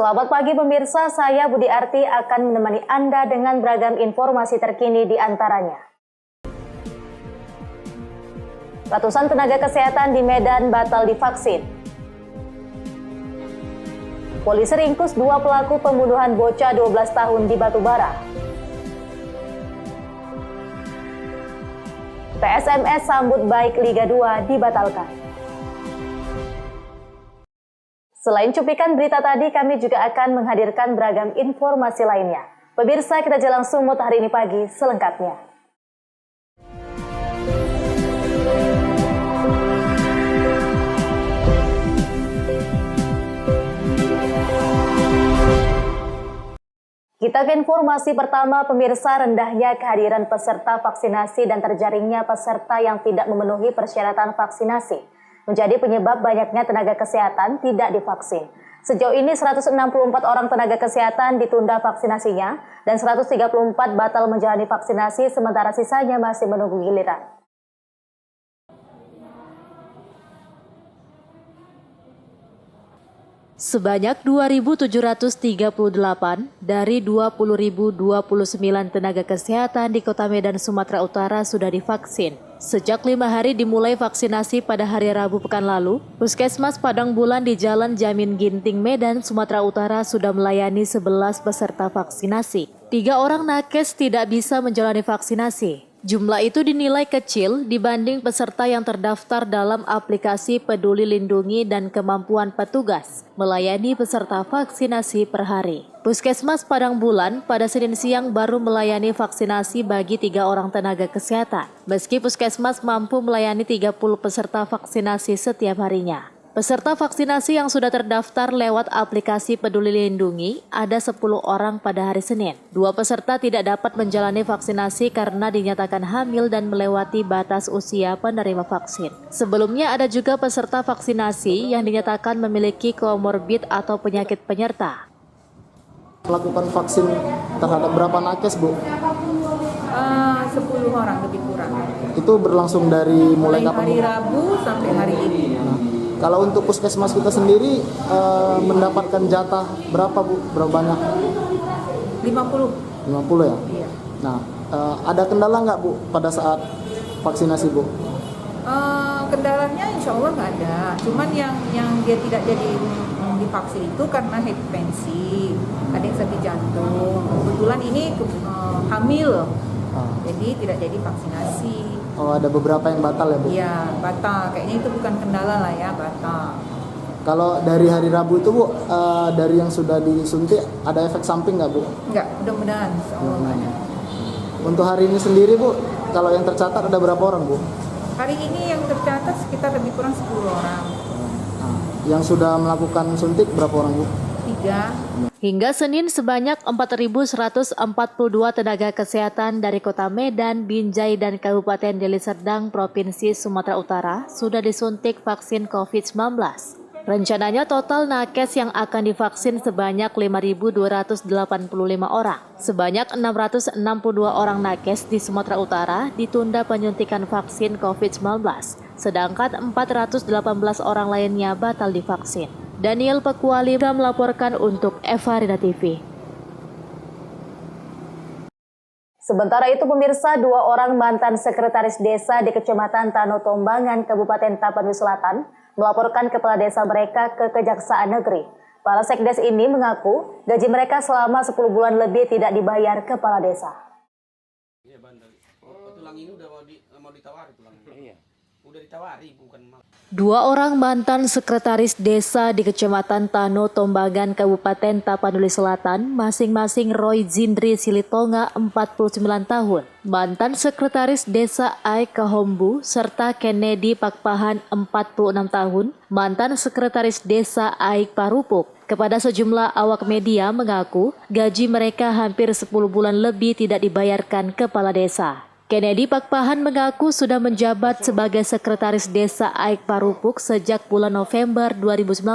Selamat pagi pemirsa, saya Budi Arti akan menemani Anda dengan beragam informasi terkini di antaranya. Ratusan tenaga kesehatan di Medan batal divaksin. Polisi ringkus 2 pelaku pembunuhan bocah 12 tahun di Batubara. PSMS sambut baik Liga 2 dibatalkan. Selain cuplikan berita tadi, kami juga akan menghadirkan beragam informasi lainnya. Pemirsa, kita jalan sumut hari ini pagi selengkapnya. Kita ke informasi pertama, pemirsa. Rendahnya kehadiran peserta vaksinasi dan terjaringnya peserta yang tidak memenuhi persyaratan vaksinasi menjadi penyebab banyaknya tenaga kesehatan tidak divaksin. Sejauh ini 164 orang tenaga kesehatan ditunda vaksinasinya dan 134 batal menjalani vaksinasi, sementara sisanya masih menunggu giliran. Sebanyak 2.738 dari 20.029 tenaga kesehatan di Kota Medan, Sumatera Utara sudah divaksin. Sejak 5 hari dimulai vaksinasi pada hari Rabu pekan lalu, Puskesmas Padang Bulan di Jalan Jamin Ginting, Medan, Sumatera Utara sudah melayani 11 peserta vaksinasi. 3 orang nakes tidak bisa menjalani vaksinasi. Jumlah itu dinilai kecil dibanding peserta yang terdaftar dalam aplikasi Peduli Lindungi dan kemampuan petugas melayani peserta vaksinasi per hari. Puskesmas Padang Bulan pada Senin siang baru melayani vaksinasi bagi 3 orang tenaga kesehatan, meski Puskesmas mampu melayani 30 peserta vaksinasi setiap harinya. Peserta vaksinasi yang sudah terdaftar lewat aplikasi Peduli Lindungi ada 10 orang pada hari Senin. 2 peserta tidak dapat menjalani vaksinasi karena dinyatakan hamil dan melewati batas usia penerima vaksin. Sebelumnya ada juga peserta vaksinasi yang dinyatakan memiliki komorbid atau penyakit penyerta. Melakukan vaksin terhadap berapa nakes, Bu? 10 orang lebih kurang. Itu berlangsung dari mulai kapan? Hari Rabu sampai hari ini. Kalau untuk puskesmas kita sendiri mendapatkan jatah berapa, Bu? Berapa banyak? 50. 50 ya? Iya. Nah, ada kendala nggak, Bu, pada saat vaksinasi, Bu? Kendalanya insya Allah nggak ada. Cuman yang dia tidak jadi divaksin itu karena hipertensi, ada yang sakit jantung. Kebetulan ini hamil, jadi tidak jadi vaksinasi. Oh, ada beberapa yang batal ya, Bu? Iya, batal. Kayaknya itu bukan kendala lah ya, batal. Kalau dari hari Rabu itu, Bu, dari yang sudah disuntik, ada efek samping nggak, Bu? Enggak, mudah-mudahan insya Allah nggak ada. Untuk hari ini sendiri, Bu, kalau yang tercatat ada berapa orang, Bu? Hari ini yang tercatat sekitar lebih kurang 10 orang. Nah, yang sudah melakukan suntik berapa orang, Bu? 3. Hingga Senin sebanyak 4.142 tenaga kesehatan dari Kota Medan, Binjai, dan Kabupaten Deli Serdang, Provinsi Sumatera Utara sudah disuntik vaksin COVID-19. Rencananya total nakes yang akan divaksin sebanyak 5.285 orang. Sebanyak 662 orang nakes di Sumatera Utara ditunda penyuntikan vaksin COVID-19, sedangkan 418 orang lainnya batal divaksin. Daniel Pekuali melaporkan untuk Evarina TV. Sementara itu pemirsa, 2 orang mantan sekretaris desa di Kecamatan Tano Tombangan, Kabupaten Tapanuli Selatan melaporkan kepala desa mereka ke Kejaksaan Negeri. Para sekdes ini mengaku gaji mereka selama 10 bulan lebih tidak dibayar kepala desa. Iya, bandel. Tulang ini udah mau ditawari tulang. Iya. Udah ditawari, bukan mau. 2 orang mantan sekretaris desa di Kecamatan Tano Tombangan, Kabupaten Tapanuli Selatan, masing-masing Roy Zindri Silitonga 49 tahun, mantan sekretaris desa Aik Kahombu, serta Kennedy Pakpahan 46 tahun, mantan sekretaris desa Aik Parupuk, kepada sejumlah awak media mengaku gaji mereka hampir 10 bulan lebih tidak dibayarkan kepala desa. Kennedy Pakpahan mengaku sudah menjabat sebagai sekretaris desa Aik Parupuk sejak bulan November 2019.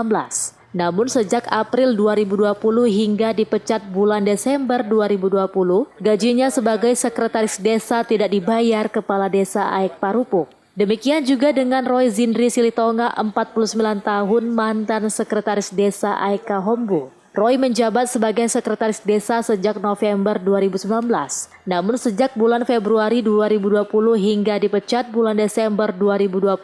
Namun sejak April 2020 hingga dipecat bulan Desember 2020, gajinya sebagai sekretaris desa tidak dibayar kepala desa Aik Parupuk. Demikian juga dengan Roy Zindri Silitonga 49 tahun mantan sekretaris desa Aik Kahombu. Roy menjabat sebagai sekretaris desa sejak November 2019. Namun sejak bulan Februari 2020 hingga dipecat bulan Desember 2020,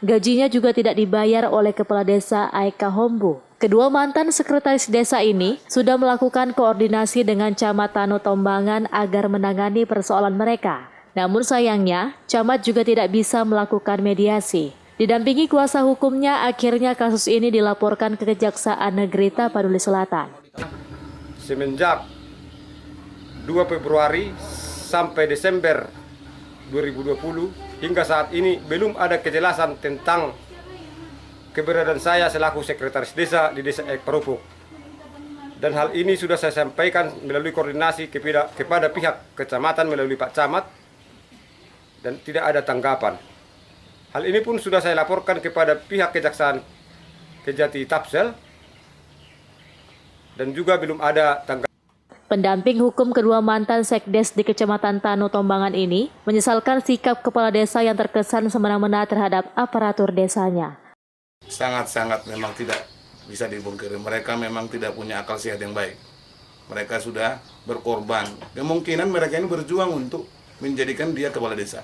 gajinya juga tidak dibayar oleh Kepala Desa Aika Hombu. Kedua mantan sekretaris desa ini sudah melakukan koordinasi dengan Camat Tano Tombangan agar menangani persoalan mereka. Namun sayangnya, Camat juga tidak bisa melakukan mediasi. Didampingi kuasa hukumnya, akhirnya kasus ini dilaporkan ke Kejaksaan Negeri Tapanuli Selatan. Semenjak 2 Februari sampai Desember 2020 hingga saat ini belum ada kejelasan tentang keberadaan saya selaku sekretaris desa di Desa Parupuk. Dan hal ini sudah saya sampaikan melalui koordinasi kepada pihak kecamatan melalui Pak Camat dan tidak ada tanggapan. Hal ini pun sudah saya laporkan kepada pihak Kejaksaan Kejati Tapsel dan juga belum ada tanggapan. Pendamping hukum kedua mantan sekdes di Kecamatan Tano Tombangan ini menyesalkan sikap kepala desa yang terkesan semena-mena terhadap aparatur desanya. Sangat-sangat memang tidak bisa dibungkiri. Mereka memang tidak punya akal sehat yang baik. Mereka sudah berkorban. Kemungkinan mereka ini berjuang untuk menjadikan dia kepala desa.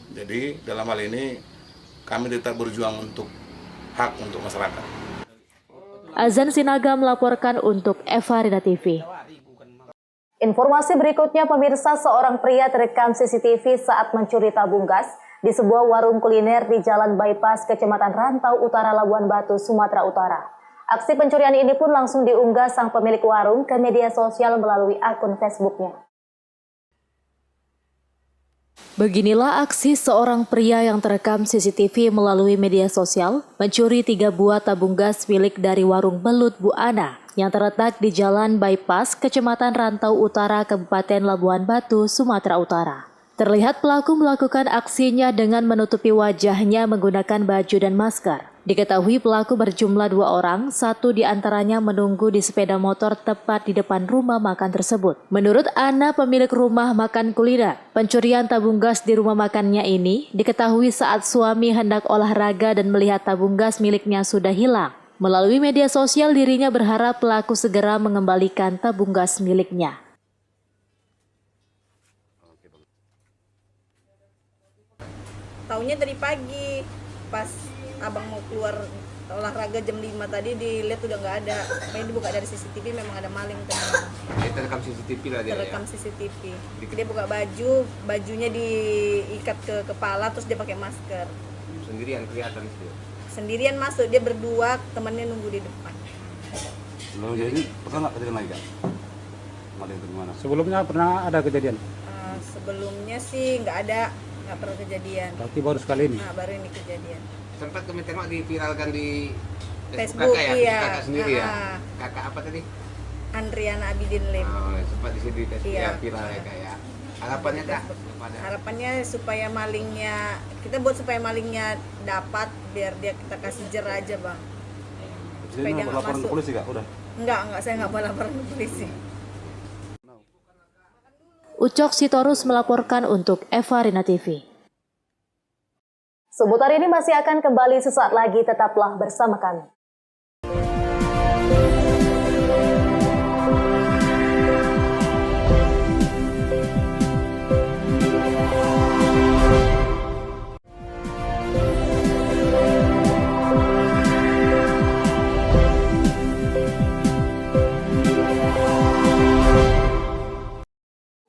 Jadi dalam hal ini kami tetap berjuang untuk hak untuk masyarakat. Azan Sinaga melaporkan untuk Evarina TV. Informasi berikutnya, pemirsa, seorang pria terekam CCTV saat mencuri tabung gas di sebuah warung kuliner di Jalan Bypass, Kecamatan Rantau Utara, Labuan Batu, Sumatera Utara. Aksi pencurian ini pun langsung diunggah sang pemilik warung ke media sosial melalui akun Facebooknya. Beginilah aksi seorang pria yang terekam CCTV melalui media sosial mencuri 3 buah tabung gas milik dari warung belut Bu Ana yang terletak di Jalan Bypass, Kecamatan Rantau Utara, Kabupaten Labuan Batu, Sumatera Utara. Terlihat pelaku melakukan aksinya dengan menutupi wajahnya menggunakan baju dan masker. Diketahui pelaku berjumlah 2 orang, 1 di antaranya menunggu di sepeda motor tepat di depan rumah makan tersebut. Menurut Ana, pemilik rumah makan kuliner, pencurian tabung gas di rumah makannya ini diketahui saat suami hendak olahraga dan melihat tabung gas miliknya sudah hilang. Melalui media sosial, dirinya berharap pelaku segera mengembalikan tabung gas miliknya. Taunya dari pagi, pas abang mau keluar olahraga jam 5 tadi dilihat udah nggak ada. Main dibuka dari CCTV, memang ada maling ternyata. Kita rekam CCTV lah dia. Terekam CCTV. Dia buka baju, bajunya diikat ke kepala, terus dia pakai masker. Sendirian kelihatan itu. Sendirian masuk, dia berdua, temannya nunggu di depan. Lalu jadi pernah nggak kejadian lagi kak? Maling itu gimana? Sebelumnya pernah ada kejadian? Sebelumnya sih nggak ada, nggak pernah kejadian. Berarti baru sekali ini? Nah, baru ini kejadian. Sempat kami tengok diviralkan di Facebook, kakak ya, iya. kakak sendiri ya. Kakak apa tadi? Andriana Abidin Lim. Oh, sempat di sini Iya. viral ya kak ya. Harapannya kak? Harapannya supaya malingnya, kita buat supaya malingnya dapat, biar dia kita kasih jer aja bang. Supaya dia nggak laporan masuk. polisi kak? Udah? Enggak, saya nggak mau laporan ke polisi. Ucok Sitorus melaporkan untuk Evarina TV. Seputar ini masih akan kembali sesaat lagi, tetaplah bersama kami.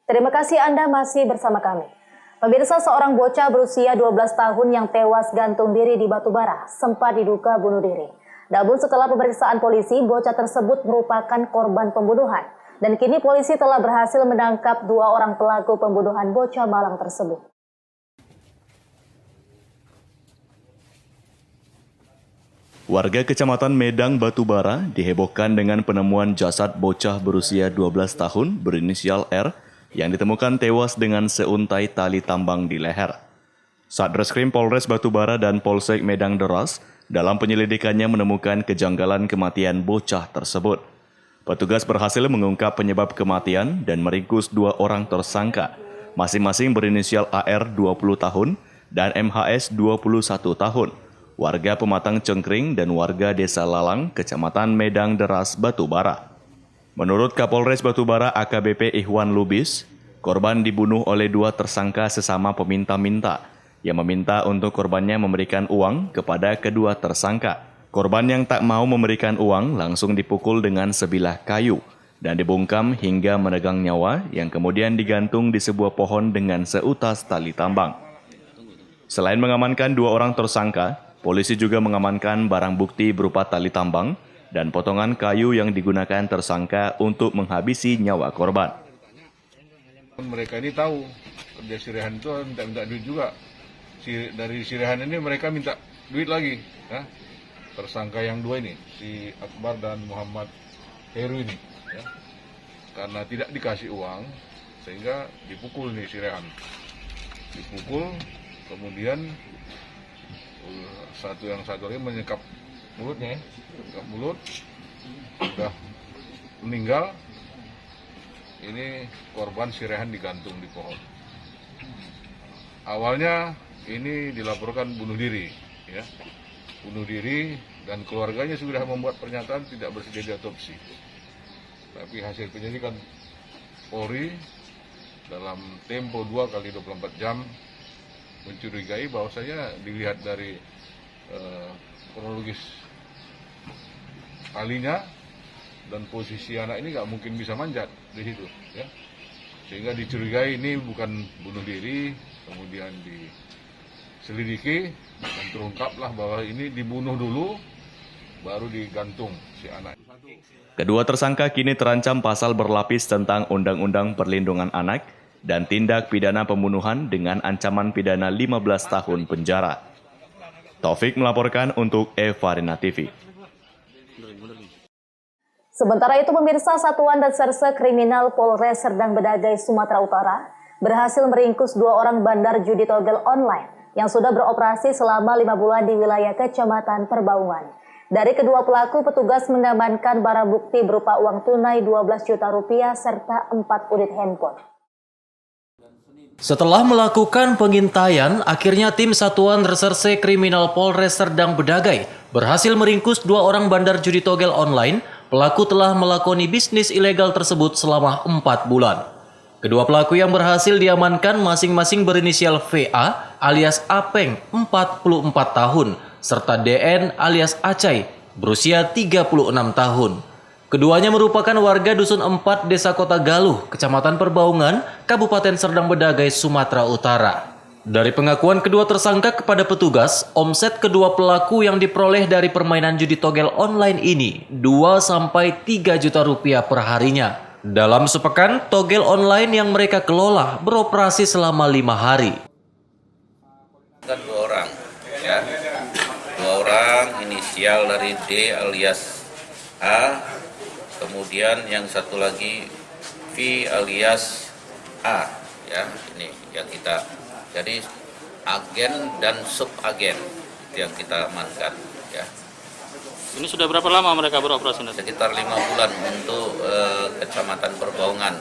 Terima kasih Anda masih bersama kami. Pemirsa, seorang bocah berusia 12 tahun yang tewas gantung diri di Batubara sempat diduga bunuh diri. Namun setelah pemeriksaan polisi, bocah tersebut merupakan korban pembunuhan. Dan kini polisi telah berhasil menangkap 2 orang pelaku pembunuhan bocah malang tersebut. Warga Kecamatan Medang, Batubara dihebohkan dengan penemuan jasad bocah berusia 12 tahun berinisial R yang ditemukan tewas dengan seuntai tali tambang di leher. Satreskrim Polres Batubara dan Polsek Medang Deras dalam penyelidikannya menemukan kejanggalan kematian bocah tersebut. Petugas berhasil mengungkap penyebab kematian dan meringkus 2 orang tersangka, masing-masing berinisial AR 20 tahun dan MHS 21 tahun. warga Pematang Cengkring dan warga Desa Lalang, Kecamatan Medang Deras, Batubara. Menurut Kapolres Batubara AKBP Ihwan Lubis, korban dibunuh oleh dua tersangka sesama peminta-minta yang meminta untuk korbannya memberikan uang kepada kedua tersangka. Korban yang tak mau memberikan uang langsung dipukul dengan sebilah kayu dan dibungkam hingga menegang nyawa yang kemudian digantung di sebuah pohon dengan seutas tali tambang. Selain mengamankan dua orang tersangka, polisi juga mengamankan barang bukti berupa tali tambang dan potongan kayu yang digunakan tersangka untuk menghabisi nyawa korban. Mereka ini tahu kerja si Rehan itu minta duit juga. Dari si Rehan ini mereka minta duit lagi. Ya. Tersangka yang dua ini, si Akbar dan Muhammad Heru ini. Ya. Karena tidak dikasih uang, sehingga dipukul nih si Rehan. Dipukul, kemudian satu lagi menyekap mulutnya, menyekap mulut, sudah meninggal. Ini korban si Rehan digantung di pohon. Awalnya ini dilaporkan bunuh diri, ya, bunuh diri, dan keluarganya sudah membuat pernyataan tidak bersedia diotopsi. Tapi hasil penyelidikan Polri dalam tempo 2 kali 24 jam mencurigai bahwasanya dilihat dari kronologis talinya dan posisi anak ini nggak mungkin bisa manjat di situ, ya. Sehingga dicurigai ini bukan bunuh diri, kemudian diselidiki dan terungkaplah bahwa ini dibunuh dulu, baru digantung si anak. Kedua tersangka kini terancam pasal berlapis tentang Undang-Undang Perlindungan Anak dan tindak pidana pembunuhan dengan ancaman pidana 15 tahun penjara. Taufik melaporkan untuk Evarina TV. Sementara itu, pemirsa, Satuan Reserse Kriminal Polres Serdang Bedagai, Sumatera Utara berhasil meringkus 2 orang bandar judi togel online yang sudah beroperasi selama 5 bulan di wilayah Kecamatan Perbaungan. Dari kedua pelaku, petugas mengamankan barang bukti berupa uang tunai 12 juta rupiah serta 4 unit handphone. Setelah melakukan pengintaian, akhirnya tim Satuan Reserse Kriminal Polres Serdang Bedagai berhasil meringkus 2 orang bandar judi togel online. Pelaku telah melakoni bisnis ilegal tersebut selama 4 bulan. Kedua pelaku yang berhasil diamankan masing-masing berinisial VA alias Apeng 44 tahun, serta DN alias Acai berusia 36 tahun. Keduanya merupakan warga Dusun 4 Desa Kota Galuh, Kecamatan Perbaungan, Kabupaten Serdang Bedagai, Sumatera Utara. Dari pengakuan kedua tersangka kepada petugas, omset kedua pelaku yang diperoleh dari permainan judi togel online ini 2-3 juta rupiah per harinya. Dalam sepekan, togel online yang mereka kelola beroperasi selama 5 hari. Kan 2 orang, ya. 2 orang inisial dari D alias A, kemudian yang satu lagi V alias A, ya. Ini yang kita. Jadi agen dan subagen itu yang kita amankan, ya. Ini sudah berapa lama mereka beroperasi? Sekitar 5 bulan untuk Kecamatan Perbaungan,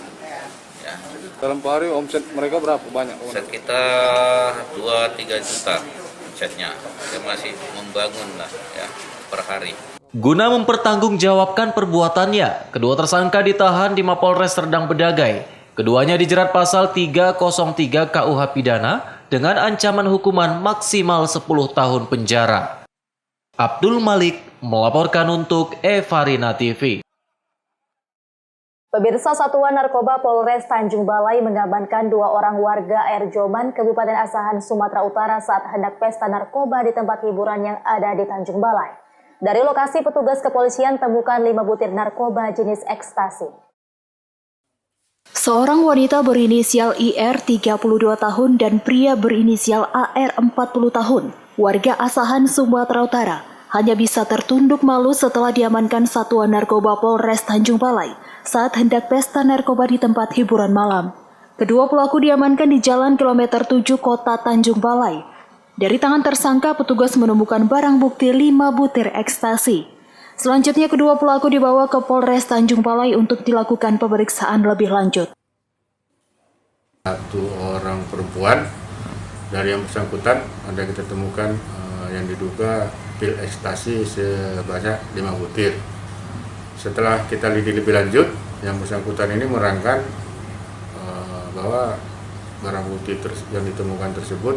ya. Dalam hari omset mereka berapa banyak? Sekitar 2-3 juta omsetnya. Dia masih membangun lah, ya, per hari. Guna mempertanggungjawabkan perbuatannya, kedua tersangka ditahan di Mapolres Serdang Bedagai. Keduanya dijerat pasal 303 KUH Pidana dengan ancaman hukuman maksimal 10 tahun penjara. Abdul Malik melaporkan untuk Evarina TV. Pemirsa, Satuan Narkoba Polres Tanjung Balai mengamankan 2 orang warga Air Joman, Kabupaten Asahan, Sumatera Utara saat hendak pesta narkoba di tempat hiburan yang ada di Tanjung Balai. Dari lokasi, petugas kepolisian temukan 5 butir narkoba jenis ekstasi. Seorang wanita berinisial IR 32 tahun dan pria berinisial AR 40 tahun, warga Asahan, Sumatera Utara, hanya bisa tertunduk malu setelah diamankan Satuan Narkoba Polres Tanjung Balai saat hendak pesta narkoba di tempat hiburan malam. Kedua pelaku diamankan di Jalan Kilometer 7 Kota Tanjung Balai. Dari tangan tersangka, petugas menemukan barang bukti 5 butir ekstasi. Selanjutnya, kedua pelaku dibawa ke Polres Tanjung Balai untuk dilakukan pemeriksaan lebih lanjut. 1 orang perempuan dari yang bersangkutan ada kita temukan yang diduga pil ekstasi sebanyak 5 butir. Setelah kita lidik lebih lanjut, yang bersangkutan ini menerangkan bahwa barang bukti yang ditemukan tersebut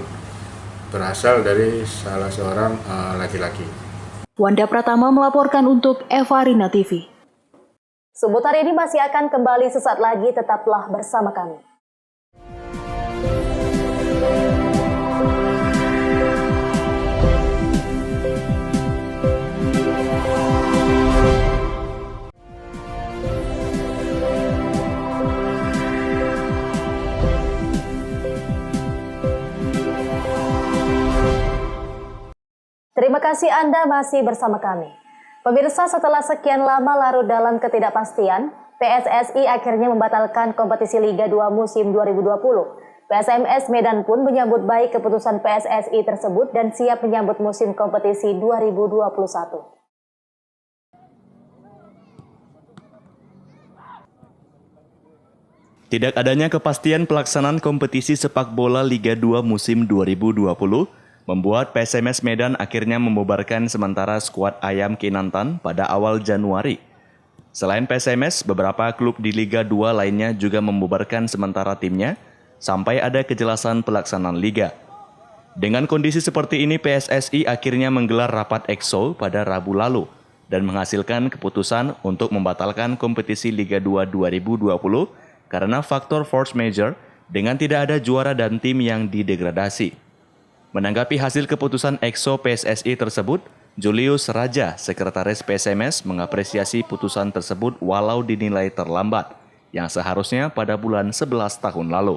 berasal dari salah seorang laki-laki. Wanda Pratama melaporkan untuk Evarina TV. Seputar ini masih akan kembali sesaat lagi, tetaplah bersama kami. Terima kasih Anda masih bersama kami. Pemirsa, setelah sekian lama larut dalam ketidakpastian, PSSI akhirnya membatalkan kompetisi Liga 2 musim 2020. PSMS Medan pun menyambut baik keputusan PSSI tersebut dan siap menyambut musim kompetisi 2021. Tidak adanya kepastian pelaksanaan kompetisi sepak bola Liga 2 musim 2020 membuat PSMS Medan akhirnya membubarkan sementara skuad Ayam Kinantan pada awal Januari. Selain PSMS, beberapa klub di Liga 2 lainnya juga membubarkan sementara timnya sampai ada kejelasan pelaksanaan liga. Dengan kondisi seperti ini, PSSI akhirnya menggelar rapat EXO pada Rabu lalu dan menghasilkan keputusan untuk membatalkan kompetisi Liga 2 2020 karena faktor force majeure dengan tidak ada juara dan tim yang didegradasi. Menanggapi hasil keputusan EXO PSSI tersebut, Julius Raja, Sekretaris PSMS, mengapresiasi putusan tersebut walau dinilai terlambat, yang seharusnya pada bulan 11 tahun lalu.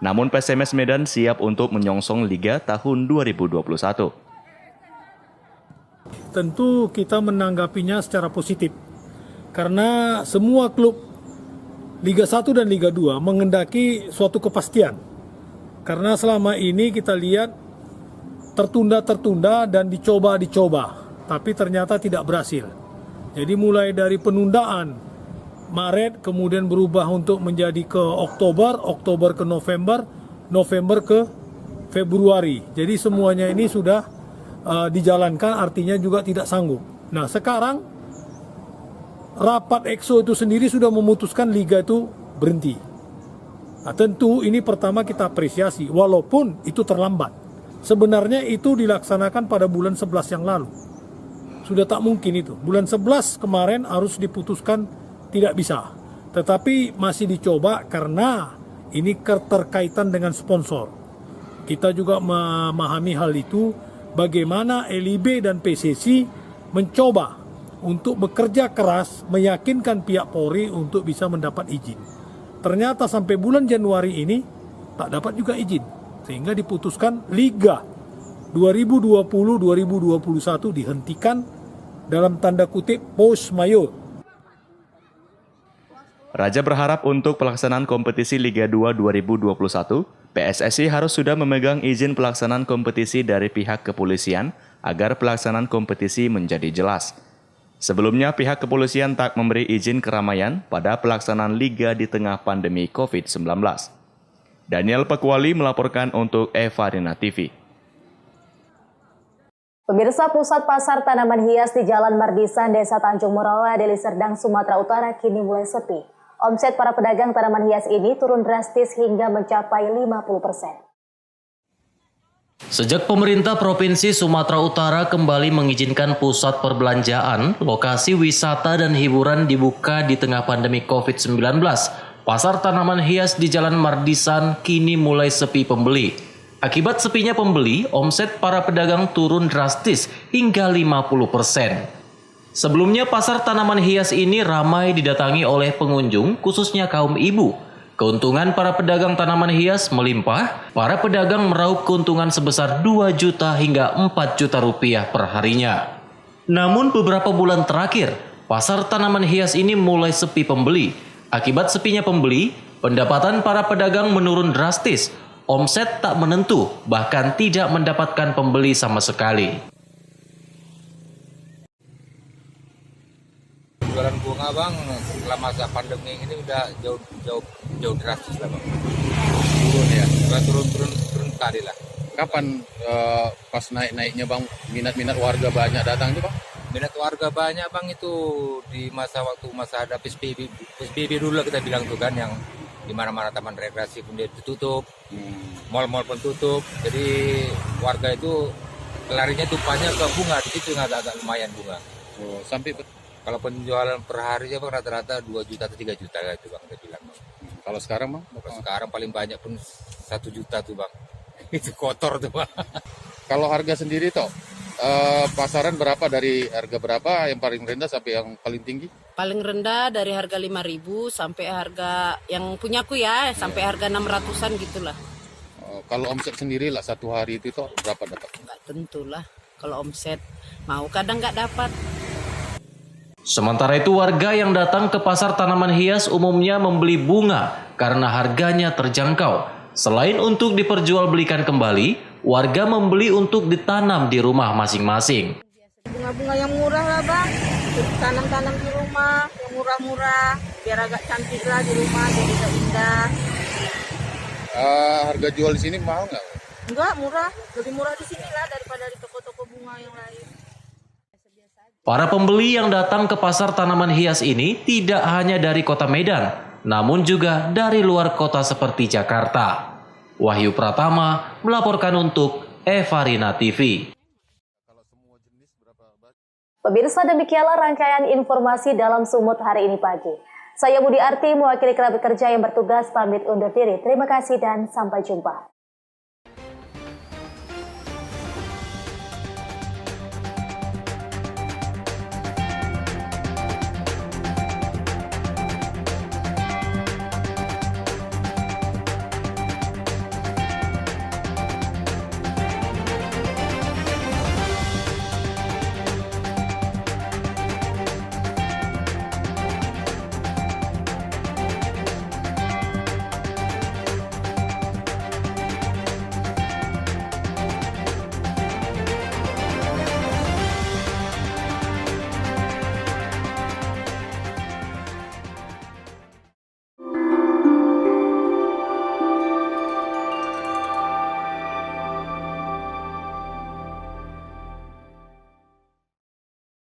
Namun PSMS Medan siap untuk menyongsong Liga tahun 2021. Tentu kita menanggapinya secara positif, karena semua klub Liga 1 dan Liga 2 mengendaki suatu kepastian. Karena selama ini kita lihat tertunda dan dicoba, tapi ternyata tidak berhasil. Jadi mulai dari penundaan Maret kemudian berubah untuk menjadi ke Oktober ke November ke Februari. Jadi semuanya ini sudah dijalankan, artinya juga tidak sanggup. Nah, sekarang rapat EXO itu sendiri sudah memutuskan liga itu berhenti. Nah, tentu ini pertama kita apresiasi, walaupun itu terlambat. Sebenarnya itu dilaksanakan pada bulan 11 yang lalu. Sudah tak mungkin itu. Bulan 11 kemarin harus diputuskan tidak bisa. Tetapi masih dicoba karena ini keterkaitan dengan sponsor. Kita juga memahami hal itu, bagaimana LIB dan PSSI mencoba untuk bekerja keras meyakinkan pihak Polri untuk bisa mendapat izin. Ternyata sampai bulan Januari ini tak dapat juga izin. Sehingga diputuskan Liga 2020-2021 dihentikan dalam tanda kutip force majeure. Raja berharap untuk pelaksanaan kompetisi Liga 2 2021, PSSI harus sudah memegang izin pelaksanaan kompetisi dari pihak kepolisian agar pelaksanaan kompetisi menjadi jelas. Sebelumnya, pihak kepolisian tak memberi izin keramaian pada pelaksanaan liga di tengah pandemi COVID-19. Daniel Pekwali melaporkan untuk Evarina TV. Pemirsa, pusat pasar tanaman hias di Jalan Mardisan, Desa Tanjung Morawa, Deli Serdang, Sumatera Utara kini mulai sepi. Omset para pedagang tanaman hias ini turun drastis hingga mencapai 50%. Sejak pemerintah Provinsi Sumatera Utara kembali mengizinkan pusat perbelanjaan, lokasi wisata dan hiburan dibuka di tengah pandemi COVID-19, pasar tanaman hias di Jalan Mardisan kini mulai sepi pembeli. Akibat sepinya pembeli, omset para pedagang turun drastis hingga 50%. Sebelumnya pasar tanaman hias ini ramai didatangi oleh pengunjung, khususnya kaum ibu. Keuntungan para pedagang tanaman hias melimpah, para pedagang meraup keuntungan sebesar 2 juta hingga 4 juta rupiah per harinya. Namun beberapa bulan terakhir, pasar tanaman hias ini mulai sepi pembeli. Akibat sepinya pembeli, pendapatan para pedagang menurun drastis, omset tak menentu, bahkan tidak mendapatkan pembeli sama sekali. Jualan bunga bang, setelah masa pandemi ini udah jauh drastis lah bang. Turun ya, turun kali lah. Kapan pas naik-naiknya Bang, minat-minat warga banyak datang itu Bang? Minat warga banyak Bang itu di masa ada PSBB dulu lah kita bilang tuh kan, yang di mana-mana taman rekreasi pun dia tutup, mal-mal pun tutup. Jadi warga itu larinya tumpahnya ke bunga, di situ agak lumayan bunga. Oh, sampai kalau penjualan per hari ya Bang rata-rata 2 juta atau 3 juta lah itu Bang kita bilang. Kalau sekarang Bang? Kalau sekarang paling banyak pun 1 juta tuh Bang. Itu kotor tuh Bang. Kalau harga sendiri toh, pasaran berapa, dari harga berapa yang paling rendah sampai yang paling tinggi? Paling rendah dari harga 5.000 sampai harga yang punyaku ya, sampai harga 600-an gitulah. Kalau omset sendiri lah satu hari itu toh berapa dapat? Nggak tentulah, kalau omset mau kadang nggak dapat. Sementara itu warga yang datang ke pasar tanaman hias umumnya membeli bunga karena harganya terjangkau. Selain untuk diperjualbelikan kembali, warga membeli untuk ditanam di rumah masing-masing. Bunga-bunga yang murah lah Bang, tanam-tanam di rumah, yang murah-murah, biar agak cantik lah di rumah, jadi agak indah. Harga jual di sini mahal nggak? Enggak, murah, lebih murah di sini lah daripada di toko-toko bunga yang lain. Para pembeli yang datang ke pasar tanaman hias ini tidak hanya dari kota Medan, namun juga dari luar kota seperti Jakarta. Wahyu Pratama melaporkan untuk Evarina TV. Pemirsa, demikianlah rangkaian informasi dalam Sumut hari ini pagi. Saya Budi Arti mewakili kerabat kerja yang bertugas pamit undur diri. Terima kasih dan sampai jumpa.